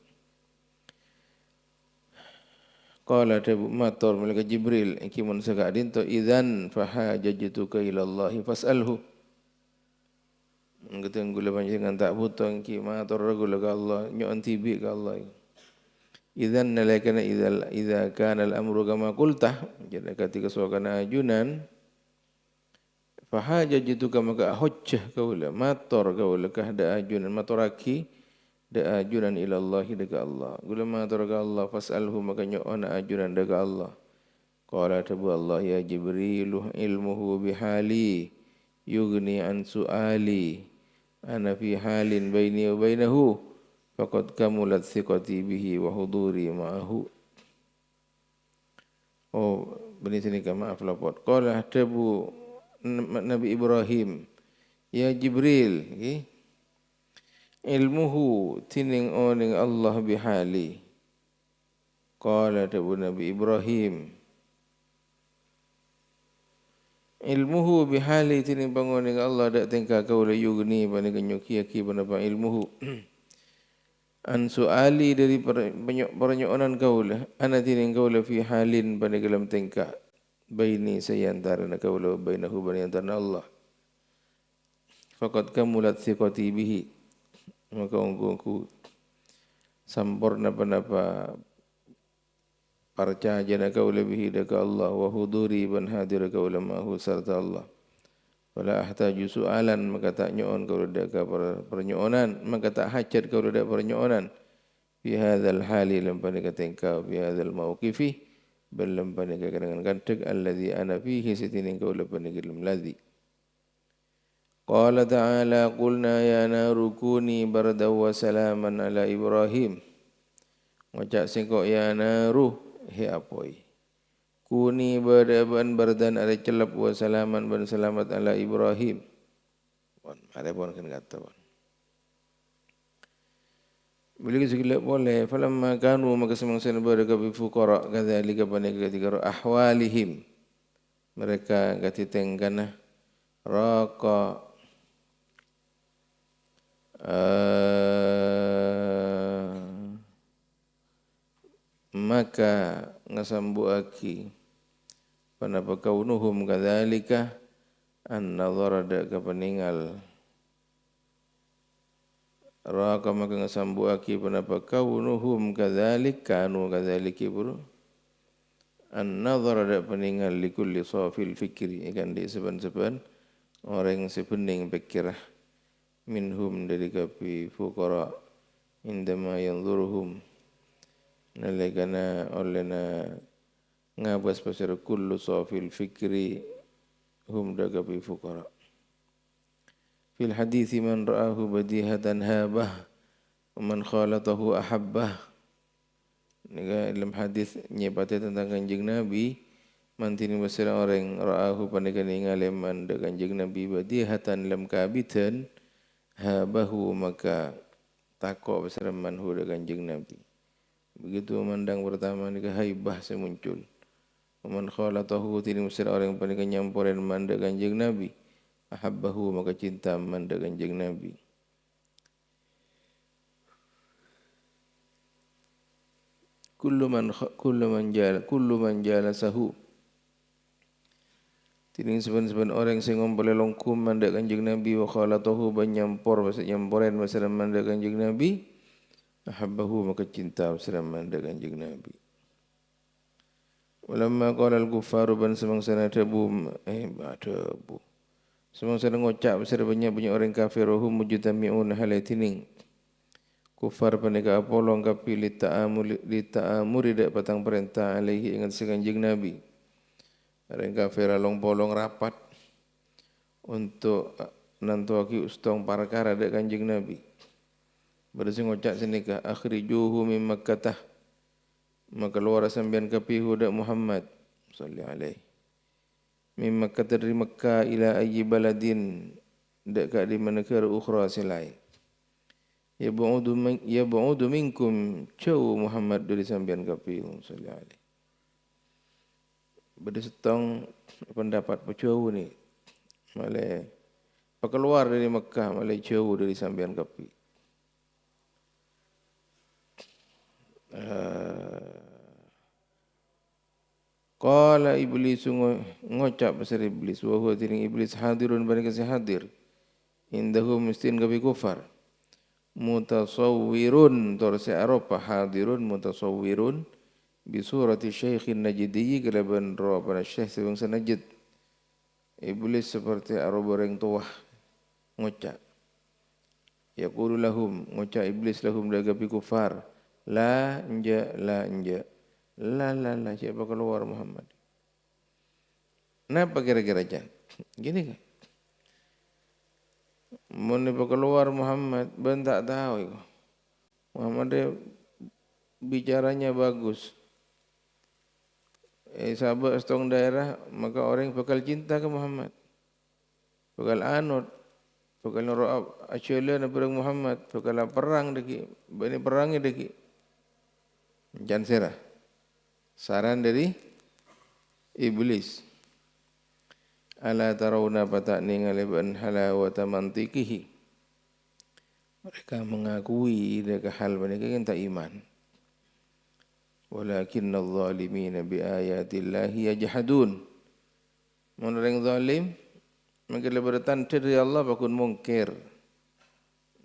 Qala tabu mator malaikat Jibril ikimun sakadin to idzan fahajatuka ila Allah fasalhu. Nggeteng gula panjenengan tak butuh ki mator gula ka Allah nyon tibi ka Allah. Idzan nalakana idza kana al-amru kama qultah, jadi ketika suakana ajunan fahajajtuka maka hujjah kaula mator kaula kahda ajunan matoraki da ajunan ila Allah daga Allah gula mator ka Allah fasalhu maka nyona ajunan daga Allah qala tabu Allah ya Jibril ilmuhu bihali yughni an suali ana fi halin baini wa bainahu faqad kamulat thiqati bihi wa huduri ma'ahu. Oh, bani sini ka maaf lapor. Qala tabu Nabi Ibrahim, ya Jibril, okay? Ilmuhu tining oning Allah bihali. Qala tabu Nabi Ibrahim, ilmuhu bihali tining bangoning Allah dak tingkah kau la yugni bani kenyuki aki banapa ilmuhu. An suali dari pernyoonan kaulah ana tining kaulah fi halin pada dalam tingkah baini saya antara kaulah bainahu bani antara Allah faqad kamulat thiqati bihi maka ungku sampurna panapa percaya kaulah bihi daka Allah wa huduri ban hadir kaulah mahu serta Allah wala ahtaju sualan maka tak nyoon kalau daka pernyoonan maka tak hajat kalau daka pernyoonan fi hadzal hali lam panika tingkau fi hadzal mauqifi bal lam panika dengan kantek alladhi ana fihi sitinin kaula panika lam ladzi qala ta'ala qulna ya naru kuni bardan wa salaman ala Ibrahim ngajak singkok ya naru he apoi kuni bardan ada celap wa salaman ban selamat ala Ibrahim. Pon mare pon kan kata pon. Bila segala boleh falamma kanu maka semangsa berada bi fuqara kadzalika panika ketika ahwalihim mereka katitengkana raqa maka ngasambuaki panapa kaunuhum kadzalika an-nazara ka peningal raqa maka ngasambuaki panapa kaunuhum kadzalik kanu kadzaliki buru an-nazara peningal likulli safil fikri ikan di seban-seban orang sepening pikirah minhum dari kapi fuqara indama yanzuruhum nalikana olehna ngabas pasir kullu safil fikri hum daga bi fuqara fil hadithi man ra'ahu badihatan habah wa man khalatahu ahabbah. Dalam hadis nyebate tentang kanjeng Nabi mantini pasir orang ra'ahu pandekan ningali man da kanjeng Nabi badihatan lam kabitan habahu maka takok pasir manhu da kanjeng Nabi. Begitu memandang pertama ni haibah semuncul. Man khalatahu tini musir orang paling nyamporen manda kanjeng Nabi. Ahabbahu maka cinta manda kanjeng Nabi. Kullu man jalasahu. Tini seban-seban orang sing ngompole longkum manda kanjeng Nabi wa khalatahu ban nyampor pasal nyamporen pasal manda kanjeng Nabi. Ahabbahu maka cinta bersama manda kanjeng Nabi. Walamma qala al-kuffaru ban semangsa tabu tabu. Semangsa ngocak besar banyak orang kafir hum mujtami'un halatining. Kufar panika apolong kapi li ta'amuri dak patang perintah alaihi ingat kanjeng Nabi. Orang kafir along polong rapat untuk nantuaki ustong perkara dak kanjeng Nabi. Berasing ngocak senikah akhrijuhu min Makkah maka luar sambian kapihu dak Muhammad sallallahu alaihi min Makkah dari Makkah ila ayyi baladin dak ka di negara ukhra selain ya ba'udu minkum jauh Muhammad dari sambian kapihu sallallahu alaihi bersetong pendapat jauh ni malai keluar dari Makkah malai jauh dari sambian kapihu. Qala iblis ngocap pasal iblis wa huwa tining iblis hadirun bani kasi hadir indahu mistin kabi kufar mutasawwirun torse aropa hadirun mutasawwirun bi surati syaikhin najdi kelaban roh pada syekh sebangsa Najd. Iblis seperti aroboreng tuah ngocak. Yaqulu lahum ngocak iblis lahum dagapi kufar la anja la siapa keluar Muhammad. Kenapa kira-kira Jan? Gini kan? Mun keluar Muhammad ben tak tahu itu. Muhammad dia bicaranya bagus. Sahabat setong daerah maka orang bakal cinta ke Muhammad. Bakal anut, bakal nurut asyala na perang Muhammad, bakal perang deki, bani perangi deki. Jangan serah. Saran dari iblis. Ala tarawna patak ningali ban halawata mantikihi. Mereka mengakui mereka hal mereka kan tak iman. Walakinna adh-dhalimina bi ayatillahi yajhadun. Mun orang zalim maka lebar tanda dari Allah bakun mungkir.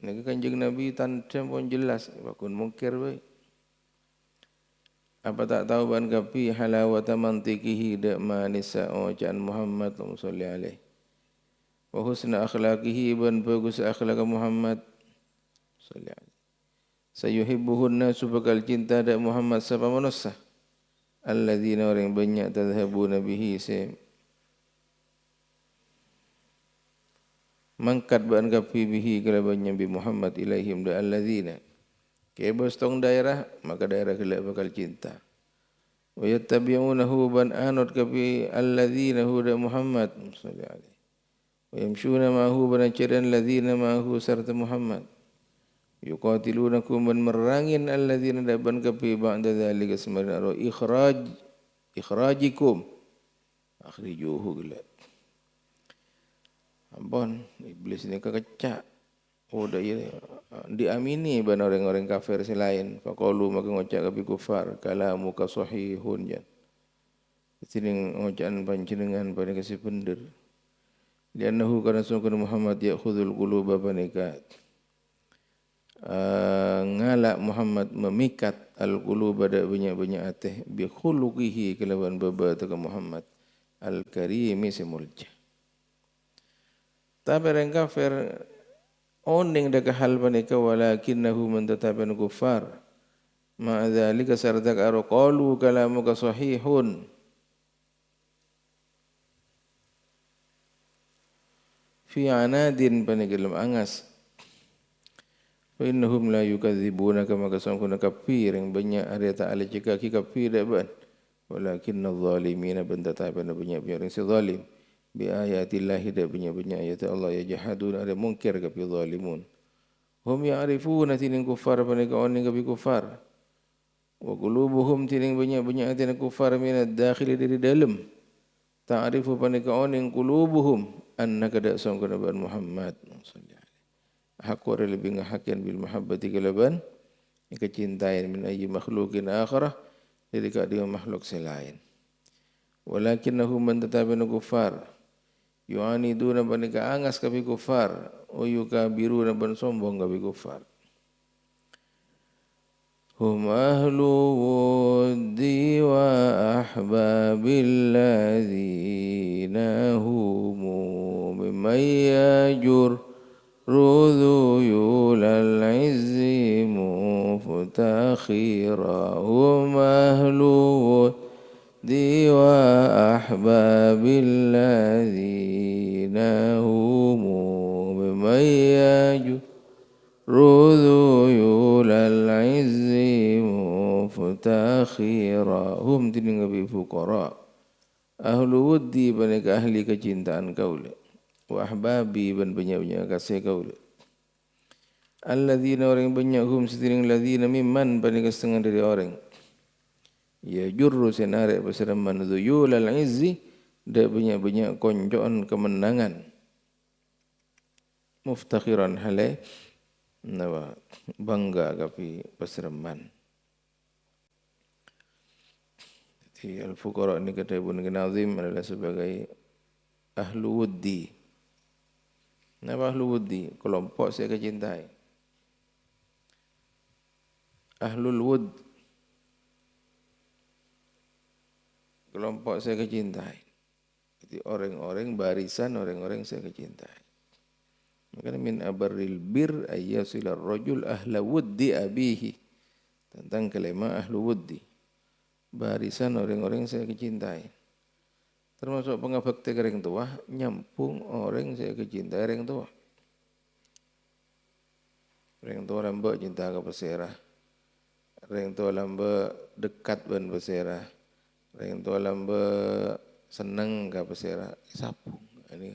Nek kanjeng Nabi tanda pun jelas bakun mungkir bae. Apa tak tahu ban kapi halawata mantikihi dak manisa ojan Muhammad sallallahu alaihi wa husna akhlaqihi ban bagus akhlak Muhammad sallallahu alaihi sayuhibbuhun nasu bakal cinta dak Muhammad sapa manusia alladzina orang banyak tadhhabuna bihi se mangkat ban kapi bihi kalabannya bi Muhammad ilaihim da alladzina kebos tong daerah maka daerah kelak bakal cinta. Wa yattabi'unahu ban anut kafi alladzina huda Muhammad sallallahu alaihi. Wa yamshuna ma'ahu ban ciran alladzina ma'ahu serta Muhammad. Yuqatilunakum ban merangin alladzina daban kafi ba'da dzalika semarin aro ikhrajikum akhrijuhu gelak. Ampun iblis ni kekecak. Oh dah ya diamini ban orang-orang kafir selain faqalu maka ngocak kapi kufar kalamu ka sahihun jan sini ngocakan panjenengan pada kasih pendir liannahu kana sunna Muhammad ya'khudul quluba banikat ngalak Muhammad memikat al-quluba da banyak-banyak ateh bi khuluqihi kelawan baba ta Muhammad al-karimi semulja tapi orang kafir oning dak hal panika walakinnahu man tataban kufar ma dzalika sardak aro qalu kalamuka sahihun fi anadin panigilum angas fa innahum la yukadzibuna kama kasangkuna kafir yang banyak ada tak ala jika kafir dak ban walakinnadh zalimina ban tataban banyak orang si zalim bi ayatillahi da banyak-banyak ayat Allah ya jahadun ada mungkir kapi zalimun hum ya'rifuna tining kufar panika oning kapi kufar wa qulubuhum tining banyak-banyak atina kufar minad dakhili dari dalam ta'rifu panika oning qulubuhum annaka da sangkuna ban Muhammad sallallahu alaihi haqqo lebih ngahakian bil mahabbati kalaban kecintaan min ayyi makhluqin akhirah dari dia makhluk selain walakinnahum man tatabana kufar yu'aniduna panika angas kapi kufar o yukabiruna ban sombong kapi kufar hum ahlu wuddi wa ahbabilladzina humu mimayyajur rudhuyulal izzi muftakhira hum ahlu wuddi wa ahbabilladzina humu mimayyajur rudhuyulal izzi muftakhira hum tining bi fuqara ahlu wuddi panika ahli kecintaan kaula wa ahbabi ban banyak-banyak kasih kaula alladzina orang banyak hum setiring ladzina mimman panika setengah dari orang ya jurru senare pasiraman dhuyulal izzi da banyak-banyak konjoan kemenangan muftakhiran halai nawa bangga kapi pasiraman jadi al-fuqara ini kata Ibnu Nazim adalah sebagai ahlu wuddi. Napa ahlu wuddi? Kelompok saya kecintai. Ahlul Wud, kelompok saya kecintai. Jadi orang-orang barisan orang-orang saya kecintai. Makanya min abarril bir ayyasilar rajul ahla wuddi abihi. Tentang kelima ahlu wuddi. Barisan orang-orang saya kecintai. Termasuk pengabekti orang tua, nyampung orang saya kecintai orang tua. Orang tua lamba cinta ke pesera. Orang tua lamba dekat ban pesera. Orang tua lamba senang ke pesera. Sapung. Ini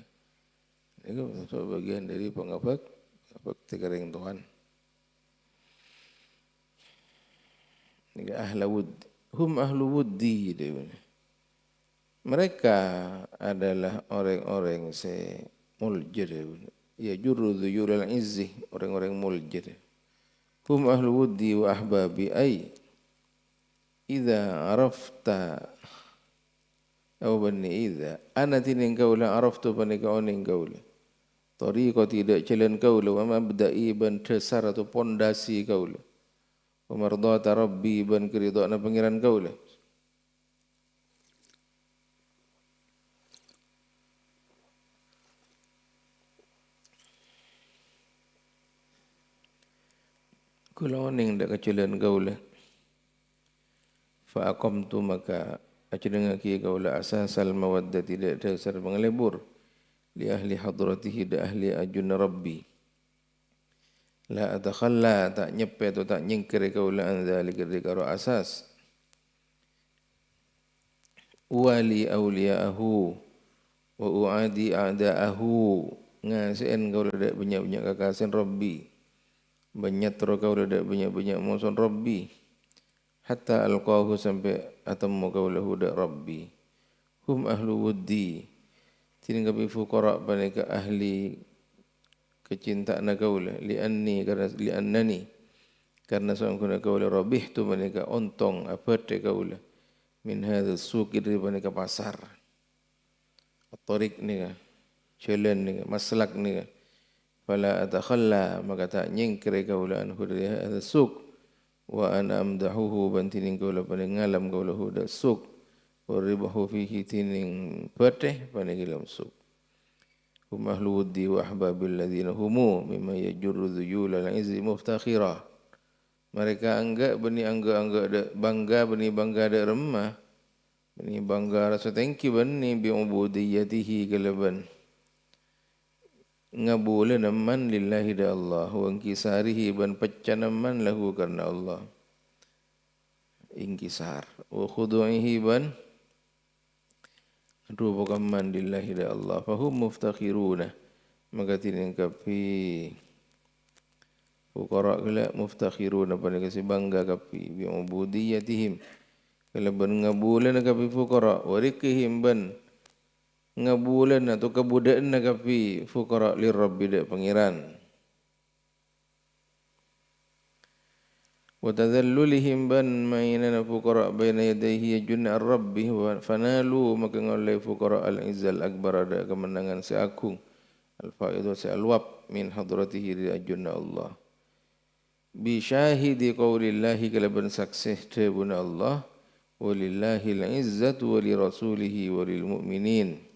bagian dari pengabekti orang Tuhan. Ini ahla wud. Hum ahlu wuddi. Mereka adalah orang-orang muljir. Ya jurru dhuyurul izzi. Orang-orang muljir. Hum ahlu wuddi wa ahbabi ay. Idza arafta. Atau bani idza. Ana tinin kaula araftu bani kaunin kaula. Tariqah tidak jalan kaula. Wa mabda'i ban dasar atau pondasi kaula. Wa mardata rabbi ban keridhaan pangeran kaula. Kula oning dak kejalan kaula. Fa aqamtu maka acidengaki kaula asasal mawaddati dak dasar pengelebur li ahli hadratihi da ahli ajun rabbi. La atakhalla tak nyepet atau tak nyingkir kaula an zalika dikaro asas. Wali awliya'ahu wa uadi a'da'ahu ngasen kaula dak banyak-banyak kakasin rabbi. Banyak terus kau dah banyak-banyak musuh Rabbi. Hatta alqahu sampai atammu kaulahu dak Rabbi. Hum ahlu wuddi. Tidak kami fuqara panika ahli kecintaan kaulah. Li'annani karena seorang kuna kaulah rabih tu panika ontong apa te kaulah. Min hadha suq dari panika pasar. Tariq ni ka. Jalan ni ka. Maslak ni ka. Fala atakhalla maka tak nyingkir kaula anhu dari hadha suq wa ana amdahuhu bantining kaula paning ngalam kaula huda suq wa ribahu fihi tining pateh paning ilam suq hum ahlu wuddi wa ahbabil ladzina humu mimma yajurru dhuyul al-izzi muftakhira. Mereka anggap bani angga bangga bani bangga ada remah bani bangga rasa thank you bani bi ubudiyatihi kalaban ngabula naman lillahi da Allah wa inkisarihi ban pecah naman lahu karena Allah inkisar wa khudu'ihi ban rubukaman lillahi da Allah fahum muftakhiruna maka tiningkapi fuqara kala muftakhiruna pada kasi bangga kapi bi ubudiyatihim kala ban ngabula kapi fuqara wa rikihim ban ngabulan atau kebudaan nagapi fuqara li rabbi dak pangeran wa tadhallulihim ban mainana fuqara baina yadayhi junna rabbi wa fanalu maka ngoleh fuqara al izzal akbar dak kemenangan seagung al faidu alwab min hadratihi di ajunna Allah bi syahidi qaulillahi kalaban saksih debuna Allah walillahi al izzatu wa li rasulihi wa lil mu'minin.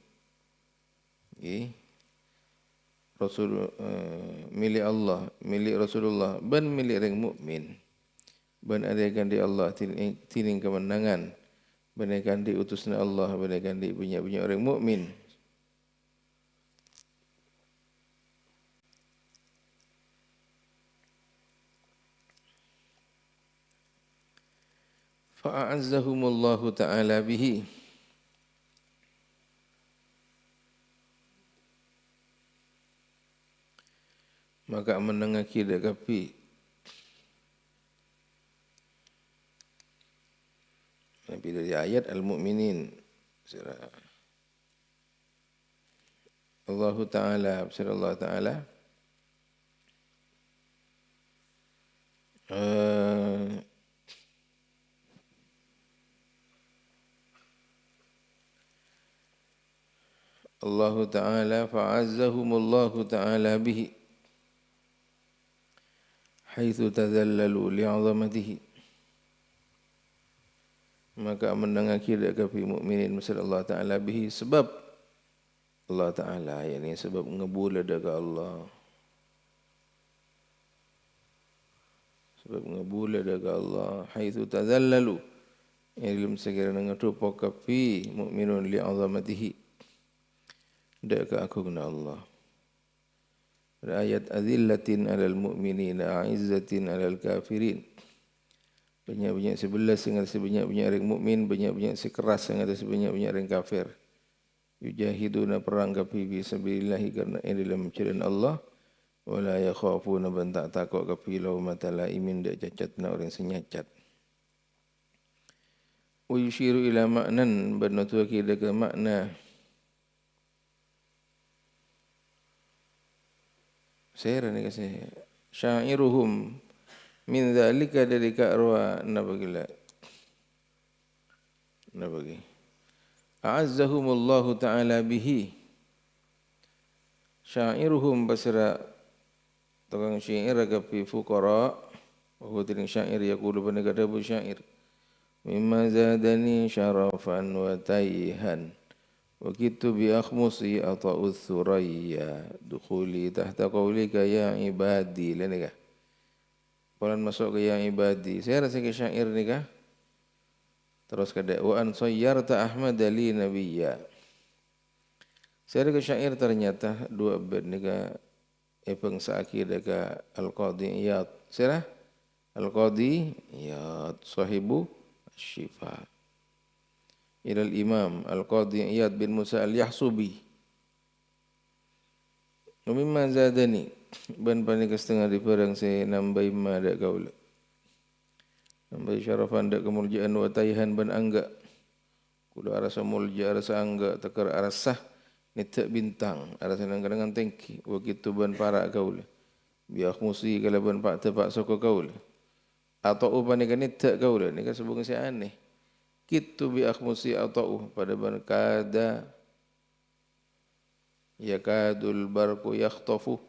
Rasul milik Allah, milik Rasulullah, ban milik orang mukmin. Ban adakan di Allah tining kemenangan. Ban adakan di utusna Allah, ban adakan di banyak-banyak orang mukmin. Fa'azzahumullahu ta'ala bihi. Maka menengaki dak kapi Nabi dari ayat al-mu'minin surah Allah Ta'ala surah Allah Ta'ala Allah Ta'ala fa'azzahumullahu ta'ala bihi haitsu tadhallalu li'azamatihi. Maka mendengar kira kafi mukminin masal Allah Taala bihi sebab Allah Taala yakni sebab ngebula dekat Allah. Sebab ngebula dekat Allah haitsu tadhallalu ilm segera ngatupo kafi mukminun li'azamatihi. Dekat aku kena Allah. Ayat azillatin alal mu'minina a'izzatin alal kafirin. Banyak-banyak sebelas dengan sebanyak-banyak orang mukmin, banyak-banyak sekeras dengan sebanyak-banyak orang kafir. Yujahiduna perang kafi fi sabilillah karena ini dalam jalan Allah. Wala yakhafuna ban tak takut kafi laumata laimin dak cacatna orang senyacat. Wa yushiru ila ma'nan banatu akida ke makna saya ni kasi syairuhum min dzalika dari arwa nabagila nabagi a'azzahumullahu ta'ala bihi syairuhum basra tukang syair agapi fuqara wa huwa tin syair yaqulu bani kadabu syair mimma zadani syarafan wa tayhan wa kitu bi akhmusi ata'u thuraya dukhuli tahta qawlika ya ibadi lanika Pulang masuk ke yang ibadi. Saya rasa ke syair ni kah? Terus kada wa an sayyarta Ahmad Ali nabiyya. Saya ke syair ternyata dua bait ni kah epeng saakir dekat Al-Qadi Iyad. Saya Al-Qadi Iyad sahibu Syifa. Ilal Imam Al-Qadi Iyad bin Musa Al-Yahsubi. Mimma zadani ban panik setengah di perang saya nambai ma dak kaula. Nambai syarafan dak kemuliaan wa tayhan ban angga. Kula arasa mulja arasa angga tekar arasah nitak bintang arasa nang-nang tengki wa kitu ban para kaula. Bi akhmusi kala ban pak tepak soko kaula. Atau upane kan nitak kaula ni kan sebung saya aneh. Kitu bi akhmusi atau pada ban kada yakadul barqu yakhtafu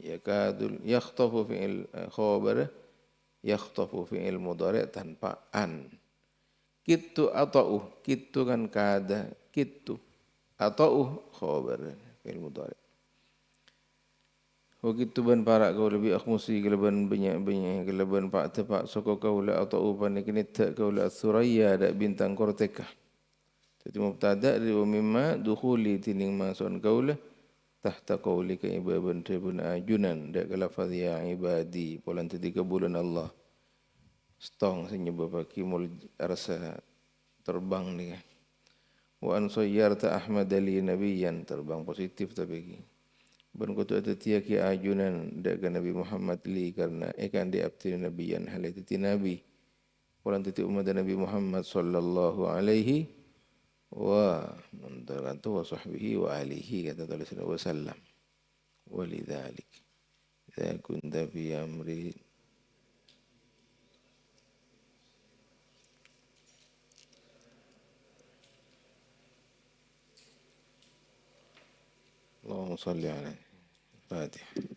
yakadul yakhtafu fi'il khabar yakhtafu fi'il mudhari' tanpa an kitu atau kitu kan kada kitu atau khabar fi'il mudhari' wa kitu ban para kau lebih akhmusi keleban banyak keleban pak tepak soko kau la atau pan kinit kau la suraya dak bintang korteka. Jadi mubtada' di mimma dukhuli tining masun kaula tahta qaulika ibaban tribun ajunan dak lafaz ya ibadi polan tiga bulan Allah stong senyebab kimul arsa terbang ni wa an sayyarta Ahmad Ali nabiyyan terbang positif tapi ban kutu atatia ki ajunan dak Nabi Muhammad li karena ikan diabti nabiyyan halati nabi polan titik umat Nabi Muhammad sallallahu alaihi wa mantaratu wa sahbihi wa alihi kata Rasulullah wasallam walidzalik idza kunta fi amri Allahumma salli ala Fatihah